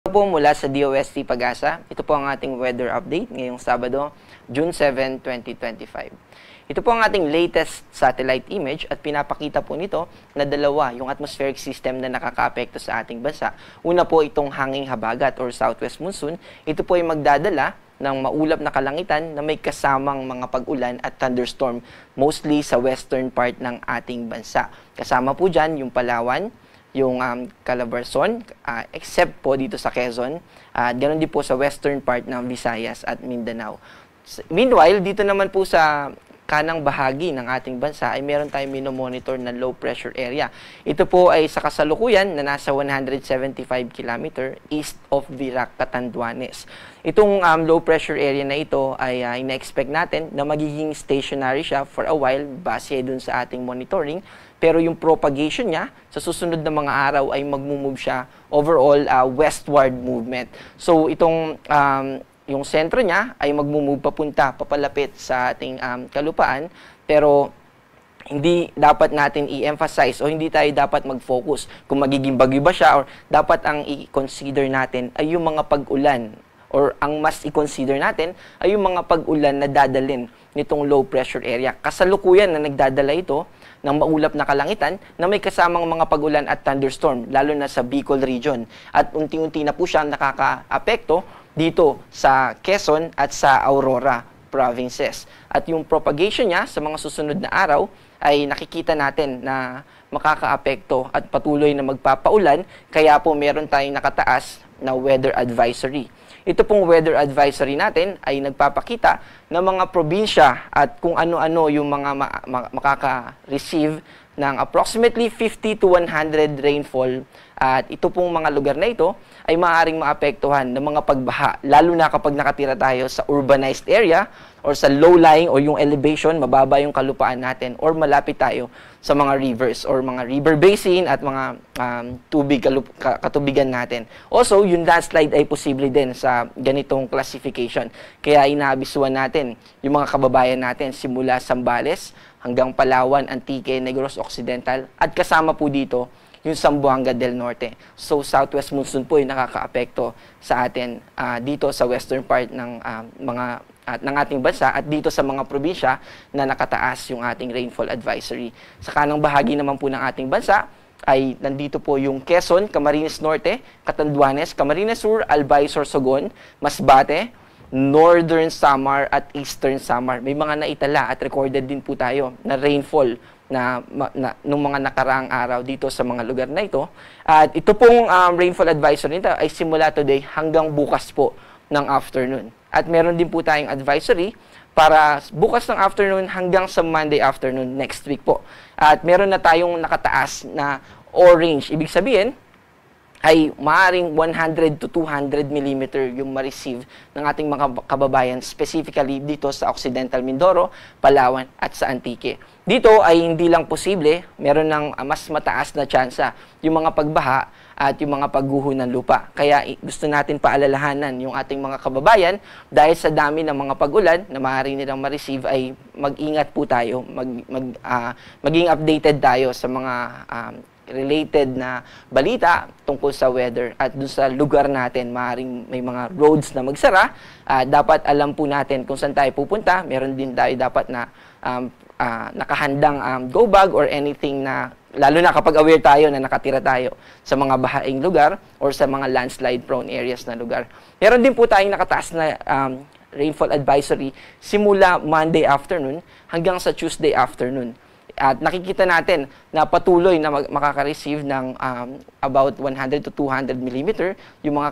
Po mula sa DOST Pag-asa. Ito po ang ating weather update ngayong Sabado, June 7, 2025. Ito po ang ating latest satellite image at pinapakita po nito na dalawa yung atmospheric system na nakakaapekto sa ating bansa. Una po itong hanging habagat or southwest monsoon. Ito po ay magdadala ng maulap na kalangitan na may kasamang mga pag-ulan at thunderstorm mostly sa western part ng ating bansa. Kasama po dyan yung Palawan, yung Calabarzon, except po dito sa Quezon, ganoon din po sa western part ng Visayas at Mindanao. Meanwhile, dito naman po sa kanang bahagi ng ating bansa ay meron tayong minomonitor na low pressure area. Ito po ay sa kasalukuyan na nasa 175 km east of Virac, Catanduanes. Itong low pressure area na ito ay ina-expect natin na magiging stationary siya for a while base dun sa ating monitoring. Pero yung propagation niya sa susunod na mga araw ay magmumove siya overall westward movement. So itong yung sentro niya ay magmumove papalapit sa ating kalupaan, pero hindi dapat natin i-emphasize o hindi tayo dapat mag-focus kung magiging bagyo ba siya, or dapat ang i-consider natin ay yung mga pag-ulan, or ang mas i-consider natin ay yung mga pag-ulan na dadalhin nitong low pressure area. Kasalukuyan na nagdadala ito ng maulap na kalangitan na may kasamang mga pag-ulan at thunderstorm, lalo na sa Bicol region. At unti-unti na po siya nakaka-apekto dito sa Quezon at sa Aurora provinces. At yung propagation niya sa mga susunod na araw ay nakikita natin na makaka-apekto at patuloy na magpapaulan, kaya po meron tayong nakataas na weather advisory. Ito pong weather advisory natin ay nagpapakita ng mga probinsya at kung ano-ano yung mga makaka-receive ng approximately 50 to 100 rainfall. At ito pong mga lugar na ito ay maaaring maapektuhan ng mga pagbaha, lalo na kapag nakatira tayo sa urbanized area or sa low-lying o yung elevation, mababa yung kalupaan natin, or malapit tayo sa mga rivers or mga river basin at mga katubigan natin. Also, yung landslide ay posible din sa ganitong classification. Kaya inaabisuan natin yung mga kababayan natin simula Zambales hanggang Palawan, Antique, Negros Occidental, at kasama po dito yung Zamboanga del Norte. So, southwest monsoon po yung nakakaapekto sa atin dito sa western part ng ng ating bansa at dito sa mga probinsya na nakataas yung ating rainfall advisory. Sa kanang bahagi naman po ng ating bansa ay nandito po yung Quezon, Camarines Norte, Catanduanes, Camarines Sur, Albay, Sorsogon, Masbate, Northern Samar at Eastern Samar. May mga naitala at recorded din po tayo na rainfall nung mga nakaraang araw dito sa mga lugar na ito. At ito pong rainfall advisory nito ay simula today hanggang bukas po ng afternoon. At meron din po tayong advisory para bukas ng afternoon hanggang sa Monday afternoon next week po. At meron na tayong nakataas na orange. Ibig sabihin ay maaaring 100 to 200 mm yung ma-receive ng ating mga kababayan, specifically dito sa Occidental Mindoro, Palawan at sa Antique. Dito ay hindi lang posible, meron ng mas mataas na tsansa yung mga pagbaha at yung mga pagguho ng lupa. Kaya gusto natin paalalahanan yung ating mga kababayan dahil sa dami ng mga pag-ulan na maaari nilang ma-receive ay mag-ingat po tayo, maging updated tayo sa mga related na balita tungkol sa weather at dun sa lugar natin. Maaaring may mga roads na magsara. Dapat alam po natin kung saan tayo pupunta. Meron din tayo dapat na nakahandang go bag or anything na, lalo na kapag aware tayo na nakatira tayo sa mga bahaing lugar or sa mga landslide prone areas na lugar. Meron din po tayong nakataas na rainfall advisory simula Monday afternoon hanggang sa Tuesday afternoon. At nakikita natin na patuloy na makaka-receive ng about 100 to 200 mm yung mga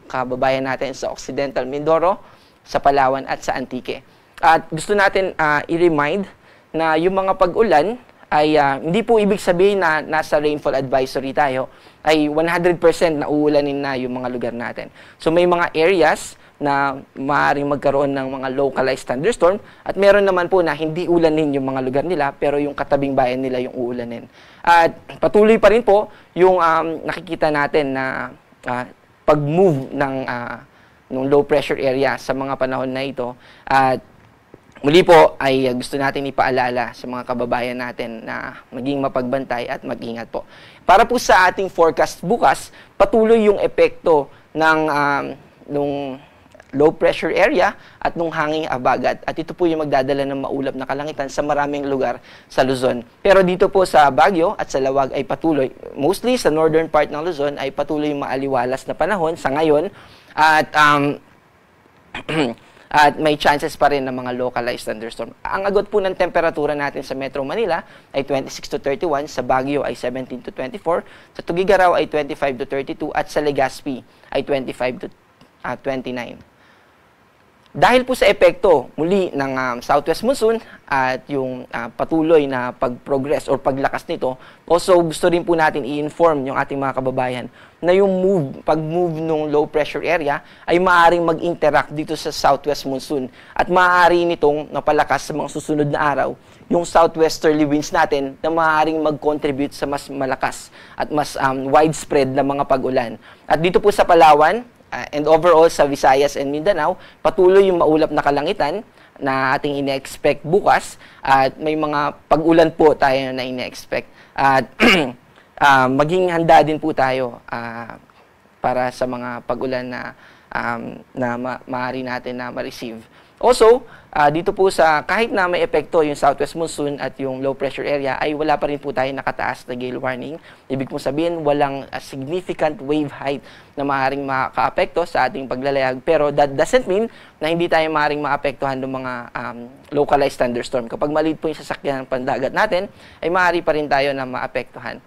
kababayan natin sa Occidental Mindoro, sa Palawan at sa Antique. At gusto natin i-remind na yung mga pag-ulan ay hindi po ibig sabihin na nasa rainfall advisory tayo, ay 100% na uulanin na yung mga lugar natin. So may mga areas na maaaring magkaroon ng mga localized thunderstorm at meron naman po na hindi ulanin yung mga lugar nila pero yung katabing bayan nila yung uulanin. At patuloy pa rin po yung nakikita natin na pag-move ng low pressure area sa mga panahon na ito. At Muli po ay gusto natin ipaalala sa mga kababayan natin na maging mapagbantay at mag-ingat po. Para po sa ating forecast bukas, patuloy yung epekto ng nung low pressure area at nung hanging abagat. At ito po yung magdadala ng maulap na kalangitan sa maraming lugar sa Luzon. Pero dito po sa Baguio at sa Lawag ay patuloy, mostly sa northern part ng Luzon ay patuloy yung maaliwalas na panahon sa ngayon. At at may chances pa rin ng mga localized thunderstorm. Ang agot po ng temperatura natin sa Metro Manila ay 26 to 31, sa Baguio ay 17 to 24, sa Tuguegarao ay 25 to 32, at sa Legazpi ay 25 to 29. Dahil po sa epekto muli ng southwest monsoon at yung patuloy na pag-progress or paglakas nito, also gusto rin po natin i-inform yung ating mga kababayan na yung pag-move ng low pressure area ay maaaring mag-interact dito sa southwest monsoon at maaari nitong napalakas sa mga susunod na araw yung southwesterly winds natin na maaaring mag-contribute sa mas malakas at mas widespread na mga pag-ulan. At dito po sa Palawan, and overall sa Visayas and Mindanao, patuloy yung maulap na kalangitan na ating ine-expect bukas at may mga pag-ulan po tayo na ine-expect. At maging handa din po tayo para sa mga pag-ulan na maaari natin na ma-receive. Also, dito po sa kahit na may epekto yung southwest monsoon at yung low pressure area ay wala pa rin po tayo nakataas na gale warning. Ibig mong sabihin walang significant wave height na maaaring makaapekto sa ating paglalayag, pero that doesn't mean na hindi tayo maaaring maapektuhan ng mga localized thunderstorm. Kapag maliit po yung sasakyan ng pandagat natin, ay maaari pa rin tayo na maapektuhan.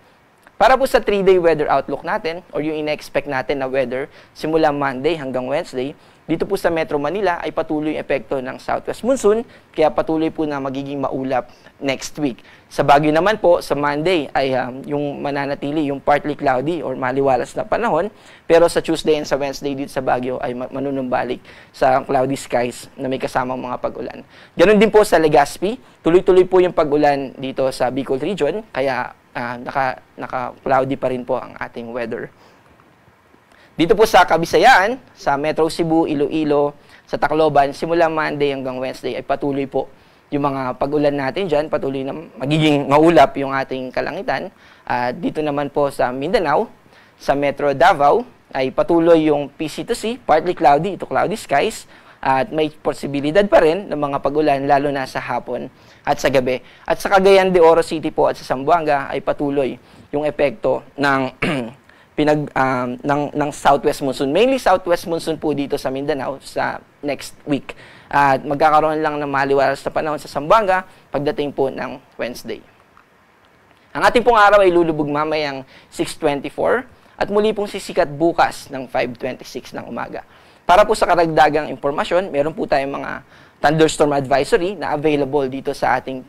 Para po sa 3-day weather outlook natin or yung ina-expect natin na weather simula Monday hanggang Wednesday, dito po sa Metro Manila ay patuloy yung epekto ng southwest monsoon, kaya patuloy po na magiging maulap next week. Sa Baguio naman po, sa Monday ay yung mananatili, yung partly cloudy or maliwalas na panahon, pero sa Tuesday and sa Wednesday dito sa Baguio ay manunumbalik sa cloudy skies na may kasamang mga pag-ulan. Ganon din po sa Legazpi, tuloy-tuloy po yung pag-ulan dito sa Bicol region, kaya naka-cloudy pa rin po ang ating weather. Dito po sa Kabisayaan, sa Metro Cebu, Iloilo, sa Tacloban, simula Monday hanggang Wednesday ay patuloy po yung mga pag-ulan natin dyan, patuloy na magiging maulap yung ating kalangitan. Dito naman po sa Mindanao, sa Metro Davao, ay patuloy yung PC2C, partly cloudy, ito cloudy skies, at may posibilidad pa rin ng mga pag-ulan lalo na sa hapon at sa gabi. At sa Cagayan de Oro City po at sa Zamboanga ay patuloy yung epekto ng ng southwest monsoon. Mainly southwest monsoon po dito sa Mindanao sa next week. At magkakaroon lang ng maliwalas na panahon sa Zamboanga pagdating po ng Wednesday. Ang ating pong araw ay lulubog mamayang 6:24 at muli pong sisikat bukas ng 5:26 ng umaga. Para po sa karagdagang impormasyon, meron po tayong mga thunderstorm advisory na available dito sa ating